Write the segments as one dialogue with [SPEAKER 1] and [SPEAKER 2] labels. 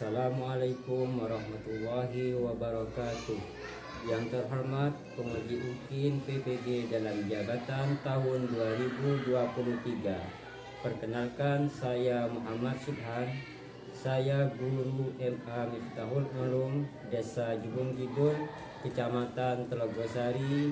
[SPEAKER 1] Assalamualaikum warahmatullahi wabarakatuh. Yang terhormat penguji UKIN PPG dalam jabatan tahun 2023. Perkenalkan, saya Muhammad Subhan. Saya guru MA Miftahul Ulum Desa Jubung Kidul, Kecamatan Telogosari,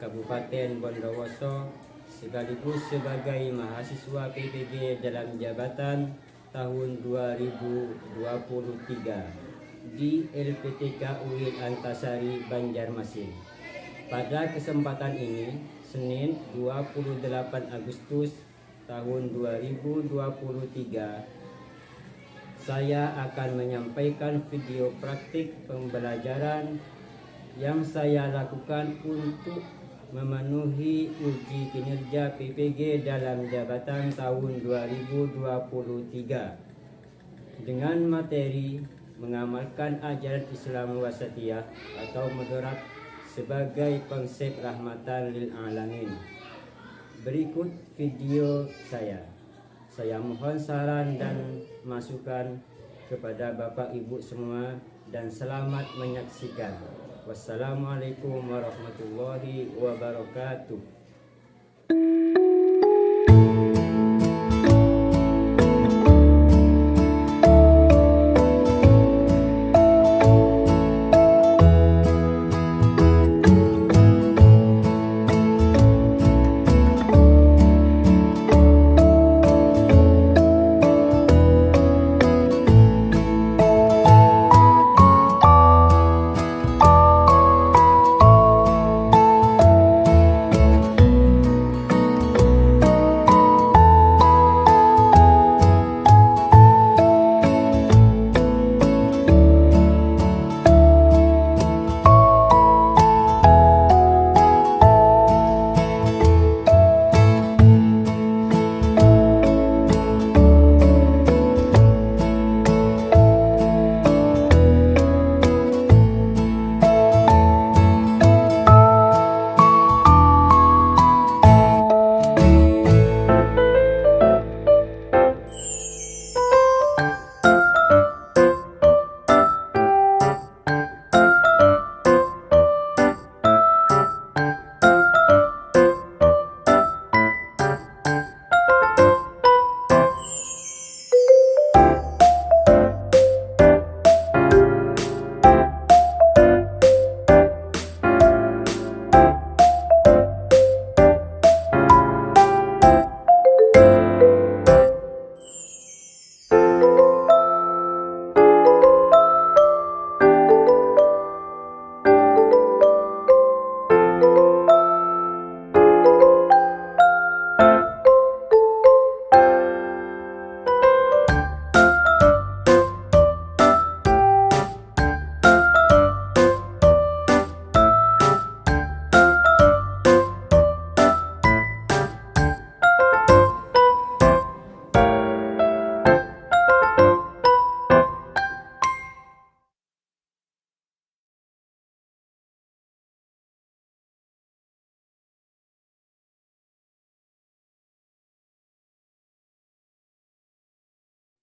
[SPEAKER 1] Kabupaten Bondowoso, sekaligus sebagai mahasiswa PPG dalam jabatan tahun 2023 di LPTK UIN Antasari, Banjarmasin. Pada kesempatan ini, Senin 28 Agustus tahun 2023, saya akan menyampaikan video praktik pembelajaran yang saya lakukan untuk memenuhi uji kinerja PPG dalam jabatan tahun 2023 dengan materi mengamalkan ajaran Islam wasatiyah atau moderat sebagai konsep rahmatan lil alamin. Berikut video saya. Saya mohon saran dan masukan kepada Bapak Ibu semua dan selamat menyaksikan. Wassalamualaikum warahmatullahi wabarakatuh.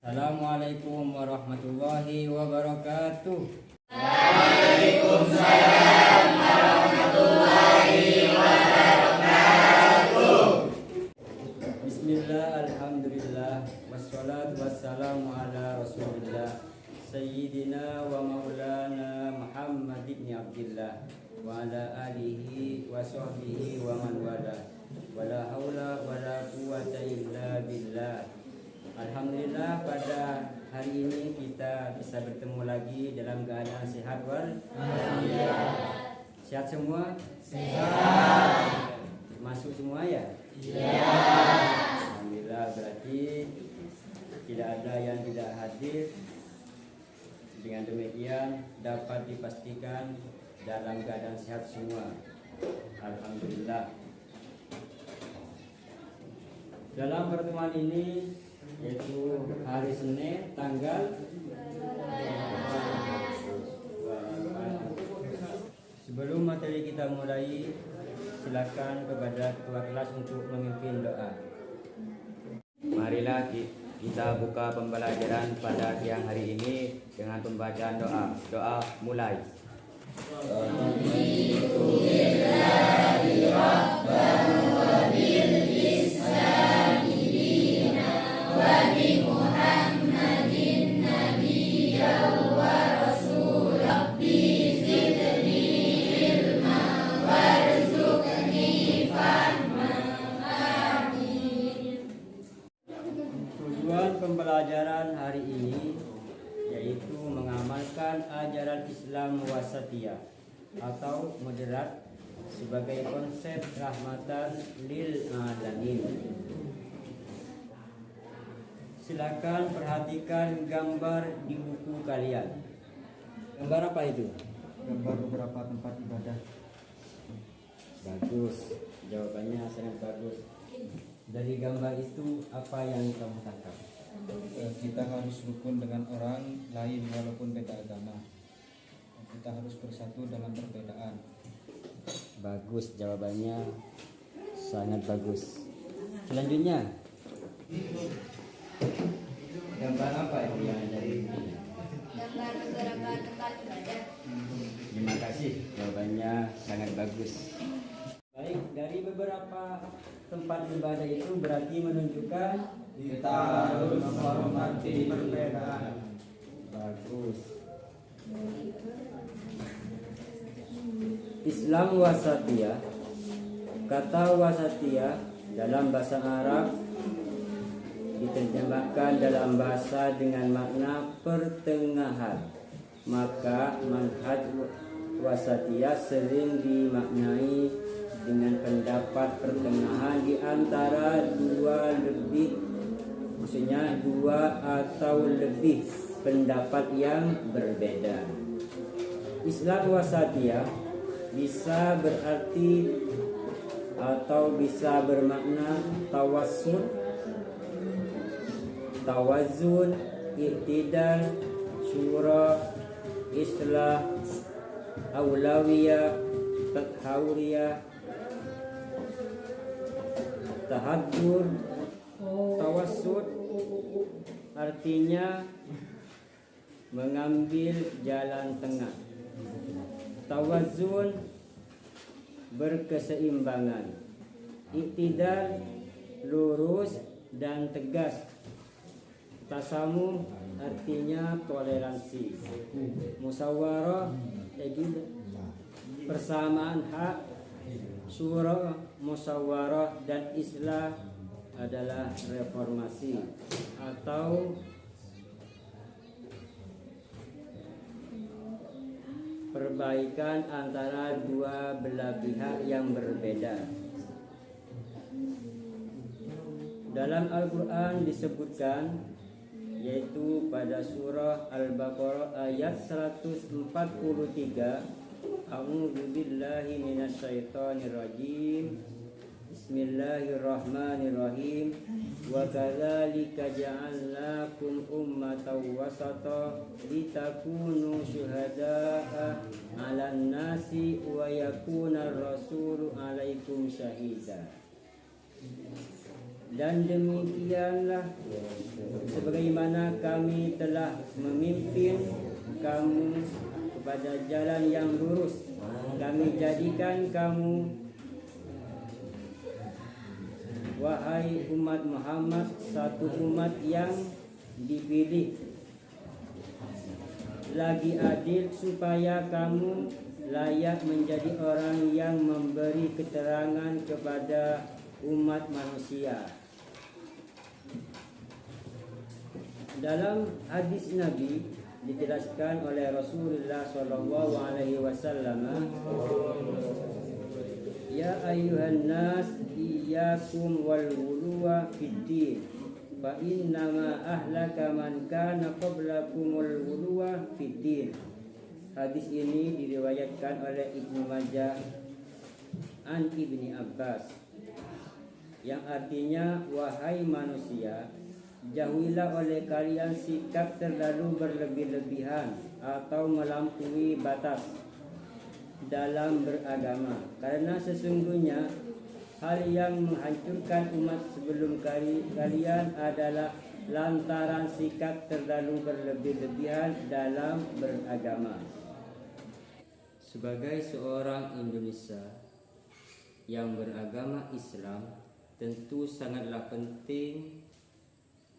[SPEAKER 1] Assalamualaikum warahmatullahi wabarakatuh.
[SPEAKER 2] Waalaikumsalam warahmatullahi wabarakatuh.
[SPEAKER 1] Bismillah, alhamdulillah, wassalatu wassalamu ala rasulillah Sayyidina wa maulana Muhammad ibn Abdillah wa ala alihi wa sahbihi wa man wala wa la hawla wa la quwwata illa billah. Alhamdulillah, pada hari ini kita bisa bertemu lagi dalam keadaan sehat wal. Alhamdulillah. Sehat semua? Sehat. Masuk semua ya? Iya. Alhamdulillah, berarti tidak ada yang tidak hadir. Dengan demikian dapat dipastikan dalam keadaan sehat semua. Alhamdulillah. Dalam pertemuan ini, yaitu hari Senin tanggal sebelum materi kita mulai, silakan kepada ketua kelas untuk memimpin doa. Marilah Kita buka pembelajaran pada siang hari ini dengan pembacaan doa. Doa mulai. Tujuan pembelajaran hari ini yaitu mengamalkan ajaran Islam wasatiyah atau moderat sebagai konsep rahmatan lil alamin. Silakan perhatikan gambar di buku kalian. Gambar apa itu?
[SPEAKER 3] Gambar beberapa tempat ibadah.
[SPEAKER 1] Bagus, jawabannya sangat bagus. Dari gambar itu apa yang kamu tangkap?
[SPEAKER 3] Kita harus rukun dengan orang lain walaupun beda agama. Kita harus bersatu dalam perbedaan.
[SPEAKER 1] Bagus, jawabannya sangat bagus. Selanjutnya, gambar apa itu yang ada di sini?
[SPEAKER 2] Gambar beberapa tempat ibadah.
[SPEAKER 1] Terima kasih, jawabannya sangat bagus. Baik, dari beberapa tempat ibadah itu berarti menunjukkan
[SPEAKER 3] Kita harus menghormati perbedaan.
[SPEAKER 1] bagus. Islam wasatiyah. Kata wasatiyah dalam bahasa Arab diterjemahkan dalam bahasa dengan makna pertengahan. Maka manhaj wasatiyah sering dimaknai dengan pendapat pertengahan di antara dua atau lebih pendapat yang berbeda. Islam wasatiyah bisa berarti atau bisa bermakna tawazun, i'tidal, syura, islah, aulawiyah, tathawuriyah, tahadur. Tawassut artinya mengambil jalan tengah. Tawazun berkeseimbangan. Iktidal lurus dan tegas. Tasamuh artinya toleransi. Musyawarah persamaan hak. Syura, musyawarah dan islah adalah reformasi atau perbaikan antara dua belah pihak yang berbeda. Dalam Al-Quran disebutkan, yaitu pada surah Al-Baqarah ayat 143, A'udzu billahi minasyaitonir rajim. Bismillahirrahmanirrahim. Wa kadzalika ja'alnakum ummatan wasata litakunu syuhada'a 'alan nasi wa yakuna ar-rasulu 'alaikum syahida. Dan demikianlah sebagaimana kami telah memimpin kamu kepada jalan yang lurus, kami jadikan kamu, wahai umat Muhammad, satu umat yang dipilih, lagi adil supaya kamu layak menjadi orang yang memberi keterangan kepada umat manusia. Dalam hadis Nabi dijelaskan oleh Rasulullah sallallahu alaihi wasallam, ya ayyuhan nas iyyakum wal ghuluwa fid din fa innama ahlaka man kana qablakumul ghuluwa fid din. Hadis ini diriwayatkan oleh Ibnu Majah an Ibni Abbas, yang artinya, wahai manusia, jauhilah oleh kalian sikap terlalu berlebih-lebihan atau melampaui batas dalam beragama, karena sesungguhnya hal yang menghancurkan umat sebelum kalian adalah lantaran sikap terlalu berlebih-lebihan dalam beragama. Sebagai seorang Indonesia yang beragama Islam, tentu sangatlah penting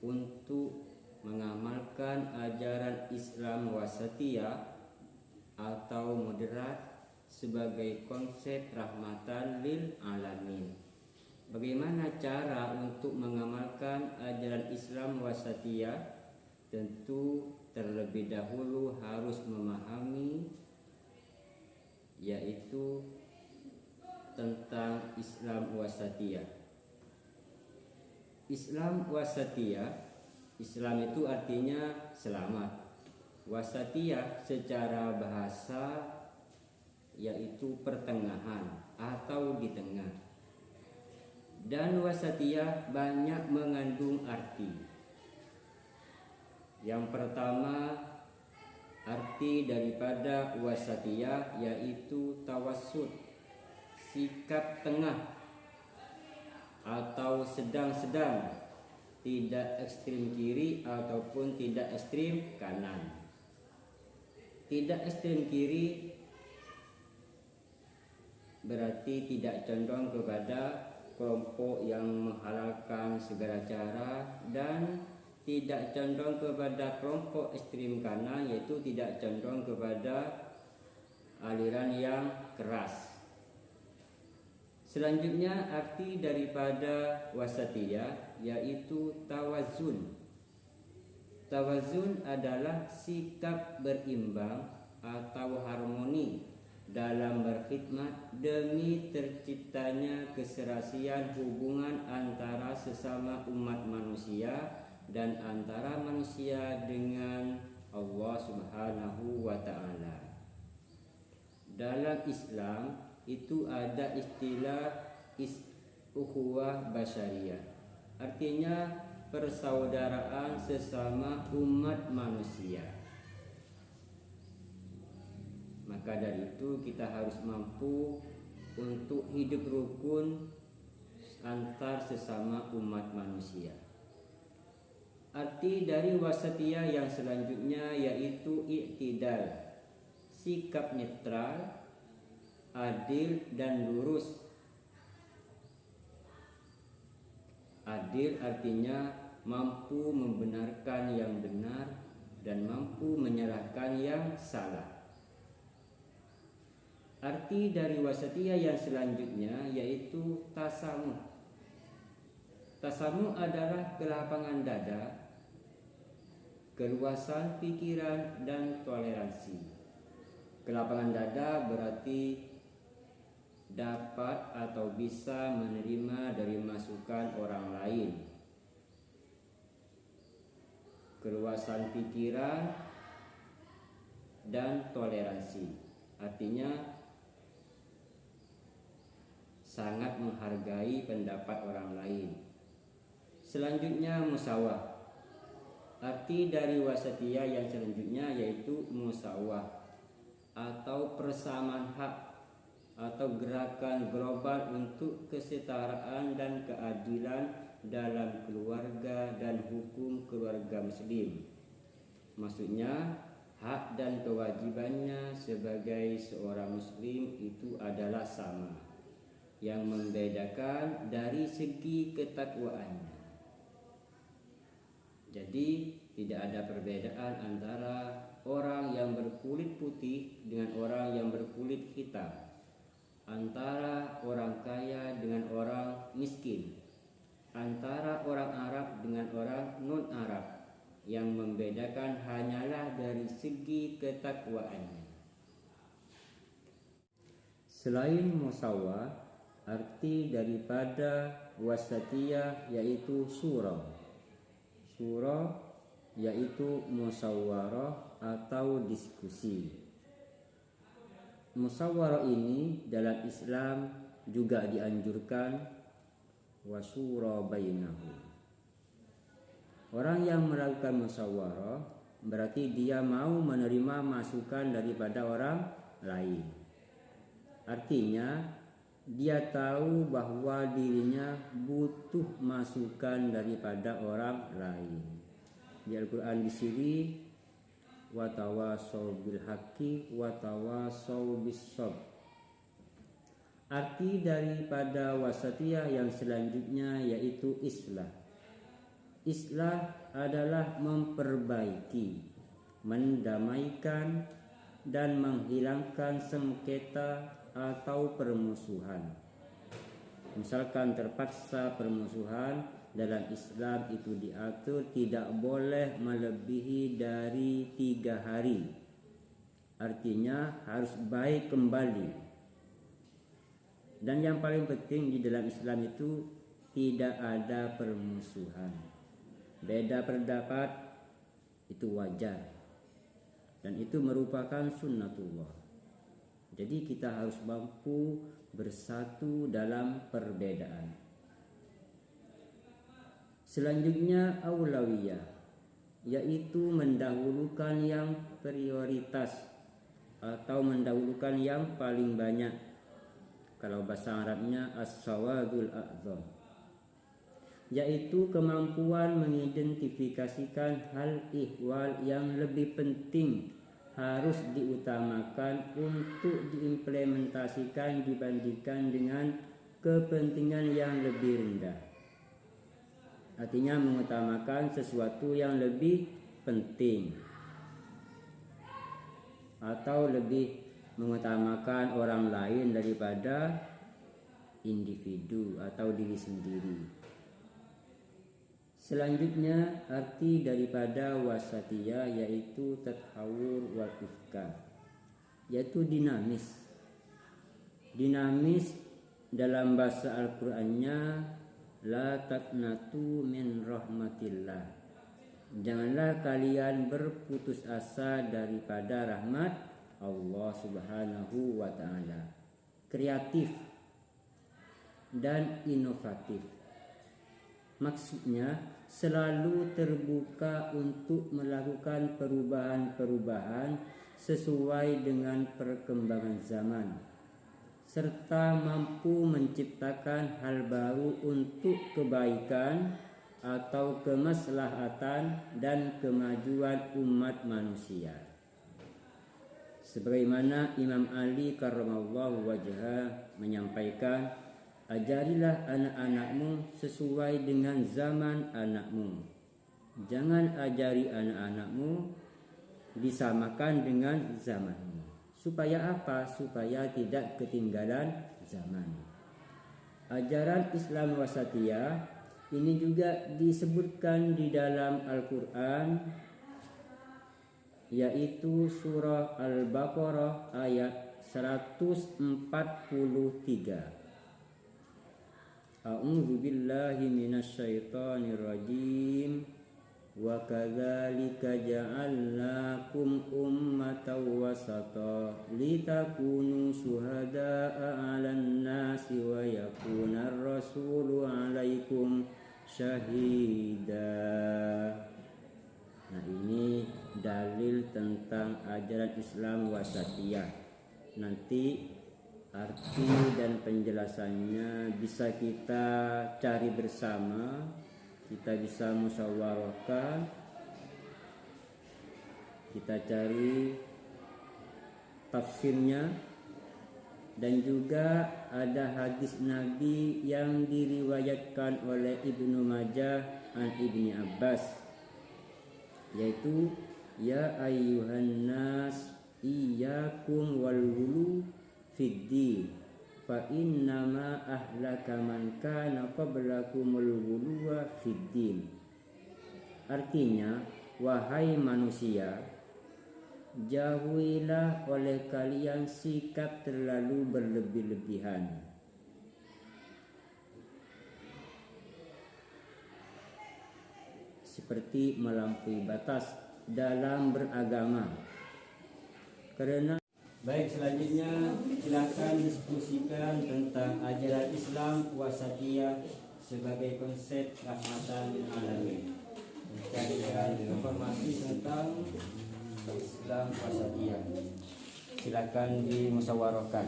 [SPEAKER 1] untuk mengamalkan ajaran Islam wasatiyah atau moderat sebagai konsep rahmatan lil alamin. Bagaimana cara untuk mengamalkan ajaran Islam wasatiyah? Tentu terlebih dahulu harus memahami yaitu tentang Islam wasatiyah. Islam wasatiyah, Islam itu artinya selamat. Wasatiyah secara bahasa yaitu pertengahan atau di tengah. Dan wasatiyah banyak mengandung arti. Yang pertama, arti daripada wasatiyah yaitu tawassut, sikap tengah atau sedang-sedang, tidak ekstrim kiri ataupun tidak ekstrim kanan. Tidak ekstrem kiri berarti tidak condong kepada kelompok yang menghalalkan segala cara, dan tidak condong kepada kelompok ekstrem kanan yaitu tidak condong kepada aliran yang keras. Selanjutnya arti daripada wasatiyah yaitu tawazun. Tawazun adalah sikap berimbang atau harmoni dalam berkhidmat demi terciptanya keserasian hubungan antara sesama umat manusia dan antara manusia dengan Allah Subhanahu wa Ta'ala. Dalam Islam itu ada istilah ukhuwah basyariyah, artinya persaudaraan sesama umat manusia. Maka dari itu kita harus mampu untuk hidup rukun antar sesama umat manusia. Arti dari wasatiyah yang selanjutnya yaitu i'tidal, sikap netral, adil dan lurus. Adil artinya mampu membenarkan yang benar dan mampu menyalahkan yang salah. Arti dari wasatiyah yang selanjutnya yaitu tasamuh. Tasamuh adalah kelapangan dada, keluasan pikiran dan toleransi. Kelapangan dada berarti dapat atau bisa menerima dari masukan orang lain. Keluasan pikiran dan toleransi artinya sangat menghargai pendapat orang lain. Selanjutnya musawah. Arti dari wasatiyah yang selanjutnya yaitu musawah atau persamaan hak atau gerakan global untuk kesetaraan dan keadilan dalam keluarga dan hukum keluarga muslim. Maksudnya hak dan kewajibannya sebagai seorang muslim itu adalah sama. Yang membedakan dari segi ketakwaannya. Jadi tidak ada perbedaan antara orang yang berkulit putih dengan orang yang berkulit hitam, antara orang kaya dengan orang miskin, antara orang Arab dengan orang non-Arab. Yang membedakan hanyalah dari segi ketakwaannya. Selain musawah, arti daripada wasatiyah yaitu syura. Syura yaitu musyawarah atau diskusi. Musyawarah ini dalam Islam juga dianjurkan wasyura bainahum. Orang yang melakukan musyawarah berarti dia mau menerima masukan daripada orang lain. Artinya dia tahu bahwa dirinya butuh masukan daripada orang lain. Di Al-Quran di sini watawasau bil haqqi watawasau bis sabr. Arti daripada wasatiyah yang selanjutnya yaitu islah. Islah adalah memperbaiki, mendamaikan dan menghilangkan sengketa atau permusuhan. Misalkan terpaksa permusuhan, dalam Islam itu diatur tidak boleh melebihi dari 3 hari. Artinya harus baik kembali. Dan yang paling penting di dalam Islam itu tidak ada permusuhan. Beda pendapat itu wajar. Dan itu merupakan sunnatullah. Jadi kita harus mampu bersatu dalam perbedaan. Selanjutnya aulawiyah, yaitu mendahulukan yang prioritas atau mendahulukan yang paling banyak. Kalau bahasa Arabnya as-sawadul a'zam, yaitu kemampuan mengidentifikasikan hal ihwal yang lebih penting harus diutamakan untuk diimplementasikan dibandingkan dengan kepentingan yang lebih rendah. Artinya mengutamakan sesuatu yang lebih penting atau lebih mengutamakan orang lain daripada individu atau diri sendiri. Selanjutnya arti daripada wasatiyah yaitu tathawur wal ifkar, yaitu dinamis. Dinamis dalam bahasa Al-Qur'annya la taqnatu min rahmatillah. Janganlah kalian berputus asa daripada rahmat Allah Subhanahu wa taala. Kreatif dan inovatif. Maksudnya selalu terbuka untuk melakukan perubahan-perubahan sesuai dengan perkembangan zaman, serta mampu menciptakan hal baru untuk kebaikan atau kemaslahatan dan kemajuan umat manusia. Sebagaimana Imam Ali karramallahu wajhah menyampaikan, ajarilah anak-anakmu sesuai dengan zaman anakmu. Jangan ajari anak-anakmu disamakan dengan zamanmu. Supaya apa? Supaya tidak ketinggalan zaman. Ajaran Islam wasatiyah ini juga disebutkan di dalam Al-Quran, yaitu surah Al-Baqarah ayat 143. A'udzu billahi minasyaitonir rajim. Wa kadzalika ja'alnakum ummatan wasata litakunu syuhada'a 'alan nasi wa yakuna ar-rasulu 'alaikum syahida. Nah, ini dalil tentang ajaran Islam wasatiyah. Nanti arti dan penjelasannya bisa kita cari bersama. Kita bisa musyawarahkan, kita cari tafsirnya, dan juga ada hadis Nabi yang diriwayatkan oleh Ibnu Majah an Ibni Abbas, yaitu ya ayyuhan nas iyyakum wal ghulu fid din fa innama ahlaka man kana qablakumul ghuluwa fid din. Artinya, wahai manusia, jauhilah oleh kalian sikap terlalu berlebih-lebihan. Seperti melampaui batas dalam beragama. Karena baik, selanjutnya silakan diskusikan tentang ajaran Islam wasatiyah sebagai konsep rahmatan lil alamin. Carikan informasi tentang Islam wasatiyah. Silakan dimusyawarahkan.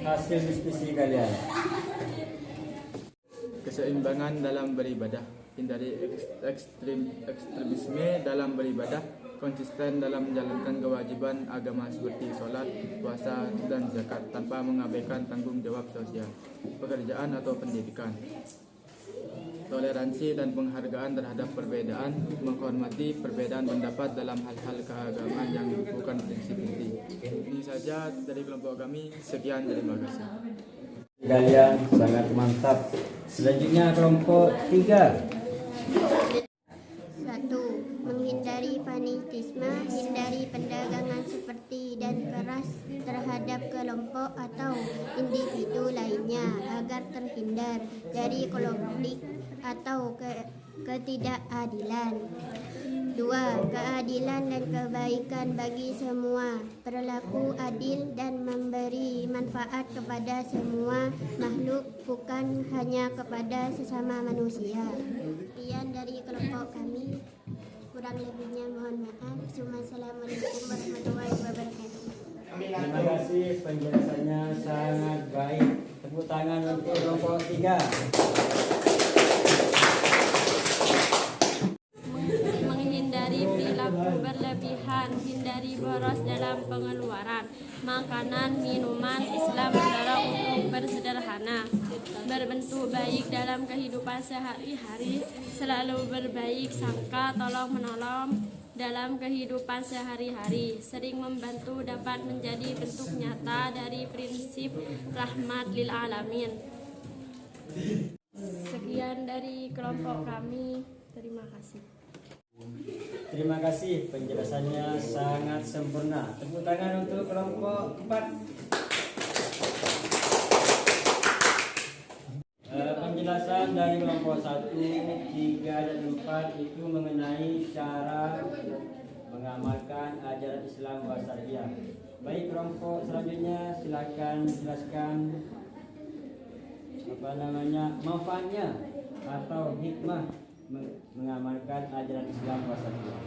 [SPEAKER 1] hasil diskusi kalian.
[SPEAKER 4] Keseimbangan dalam beribadah, hindari ekstremisme dalam beribadah, konsisten dalam menjalankan kewajiban agama seperti sholat, puasa, dan zakat tanpa mengabaikan tanggung jawab sosial, pekerjaan atau pendidikan. Toleransi dan penghargaan terhadap perbedaan, menghormati perbedaan pendapat dalam hal-hal keagamaan yang bukan prinsip inti. Ini saja dari kelompok kami. Sekian, terima kasih.
[SPEAKER 1] Kalian sangat mantap. Selanjutnya kelompok 3.
[SPEAKER 2] 1. Menghindari fanatisme, hindari perdagangan seperti dan keras terhadap kelompok atau individu lainnya agar terhindar dari konflik atau ketidakadilan. 2. Keadilan dan kebaikan bagi semua, berlaku adil dan memberi manfaat kepada semua makhluk, bukan hanya kepada sesama manusia. Sekian dari kelompok kami. Kurang lebihnya mohon maaf. Assalamualaikum warahmatullahi wabarakatuh.
[SPEAKER 1] Terima kasih, penjelasannya sangat baik. Tepuk tangan untuk kelompok 3.
[SPEAKER 5] Menghindari perilaku berlebihan, hindari boros dalam pengeluaran makanan, minuman. Islam mendorong untuk bersederhana, berbentuk baik dalam kehidupan sehari-hari, selalu berbaik sangka, tolong menolong dalam kehidupan sehari-hari, sering membantu dapat menjadi bentuk nyata dari prinsip rahmat lil alamin. Sekian dari kelompok kami. Terima kasih.
[SPEAKER 1] Terima kasih, penjelasannya sangat sempurna. Tepuk tangan untuk kelompok 4. Penjelasan dari kelompok 1, 3, dan 4 itu mengenai cara mengamalkan ajaran Islam wasaliyah. Baik, kelompok selanjutnya silakan jelaskan manfaatnya atau hikmah mengamalkan ajaran Islam wasaliyah.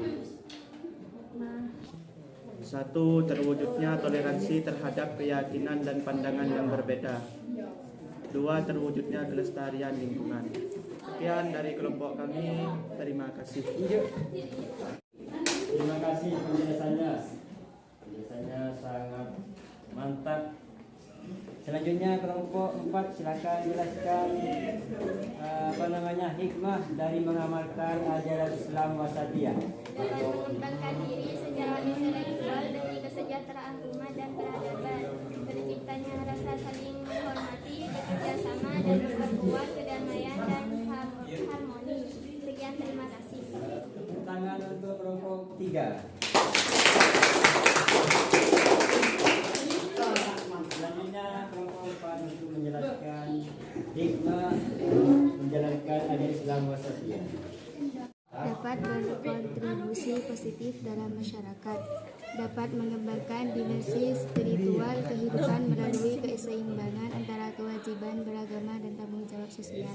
[SPEAKER 4] 1. Terwujudnya toleransi terhadap keyakinan dan pandangan yang berbeda. 2. Terwujudnya kelestarian lingkungan. Sekian dari kelompok kami. Terima kasih.
[SPEAKER 1] Terima kasih penjelasannya. Penjelasannya sangat mantap. Selanjutnya kelompok 4 silakan jelaskan hikmah dari mengamalkan ajaran Islam wasaliyah.
[SPEAKER 2] Dapat mengembangkan diri secara intelektual demi kesejahteraan umat dan peradaban, terciptanya rasa saling menghormati, bekerjasama, dan memperkuat kedamaian dan harmoni. Sekian, terima kasih.
[SPEAKER 1] Tepuk tangan untuk kelompok 3. Selanjutnya kelompok 4 untuk menjelaskan hikmah menjalankan ajaran Islam wasaliyah.
[SPEAKER 6] Dapat berkontribusi positif dalam masyarakat, dapat mengembangkan dimensi spiritual kehidupan melalui keseimbangan antara kewajiban beragama dan tanggung jawab sosial.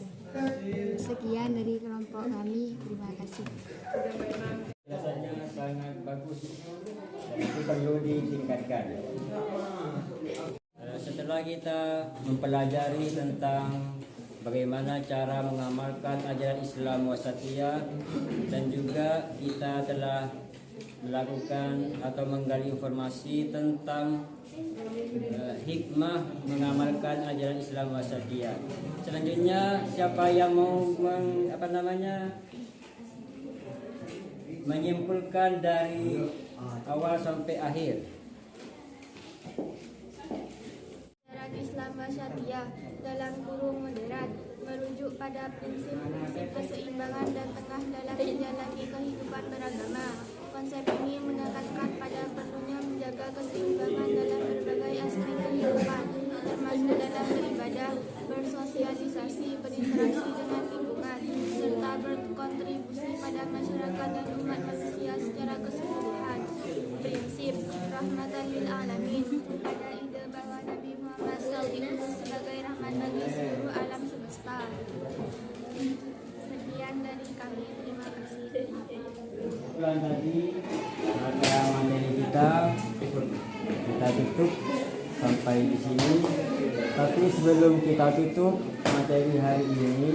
[SPEAKER 6] Sekian dari kelompok kami. Terima kasih.
[SPEAKER 1] Penjelasannya sangat bagus dan itu perlu ditingkatkan. Setelah kita mempelajari tentang bagaimana cara mengamalkan ajaran Islam wasaliyah dan juga kita telah melakukan atau menggali informasi tentang hikmah mengamalkan ajaran Islam wasaliyah. Selanjutnya siapa yang mau menyimpulkan dari awal sampai akhir?
[SPEAKER 2] Ajaran Islam wasaliyah dalam kurung moderat merujuk pada prinsip-prinsip keseimbangan dan tengah dalam menjalani kehidupan beragama. Konsep ini menekankan pada perlunya menjaga keseimbangan dalam berbagai aspek kehidupan, termasuk dalam beribadah, bersosialisasi, berinteraksi dengan lingkungan, serta berkontribusi pada masyarakat dan umat manusia secara keseluruhan. Prinsip rahmatan lil alamin, ada ide bahwa Nabi Muhammad diutus sebagai rahmat bagi seluruh alam semesta. Sekian dari kami, terima kasih.
[SPEAKER 1] Bulan tadi pada materi kita tutup sampai berdamai di sini. Tapi sebelum kita tutup materi hari ini,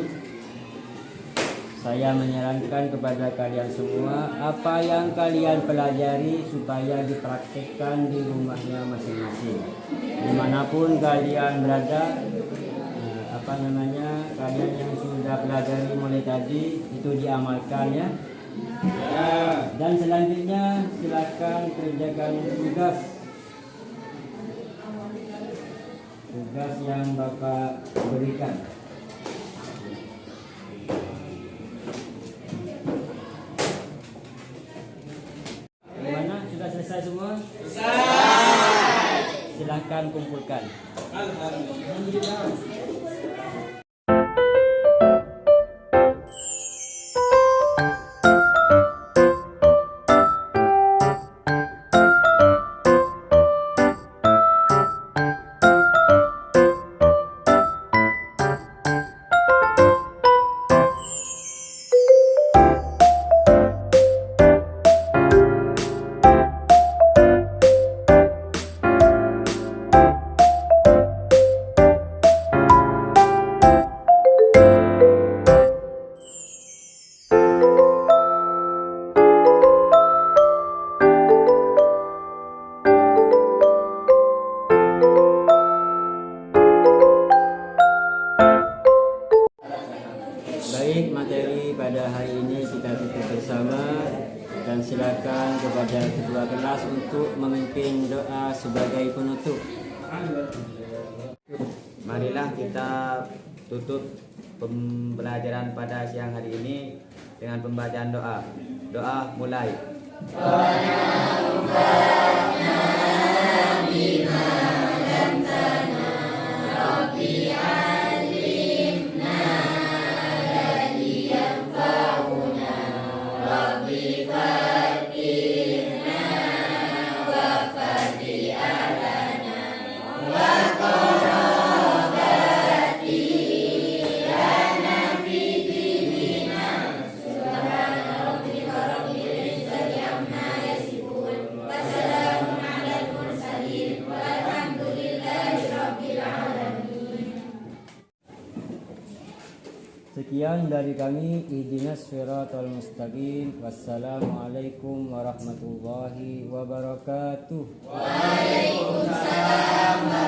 [SPEAKER 1] saya menyarankan kepada kalian semua apa yang kalian pelajari supaya dipraktikkan di rumahnya masing-masing. Dimanapun kalian berada, kalian yang sudah pelajari mulai tadi itu diamalkan ya. Dan selanjutnya silakan kerjakan tugas yang Bapak berikan. Gimana? Sudah selesai semua? Selesai. Silakan kumpulkan. Alhamdulillah. Baik, materi pada hari ini kita tutup bersama dan silakan kepada ketua kelas untuk memimpin doa sebagai penutup.
[SPEAKER 4] Marilah kita tutup pembelajaran pada siang hari ini dengan pembacaan doa. Doa mulai.
[SPEAKER 1] Sekian dari kami, ihdinas siratal mustaqim. Wassalamualaikum warahmatullahi wabarakatuh. Waalaikumsalam.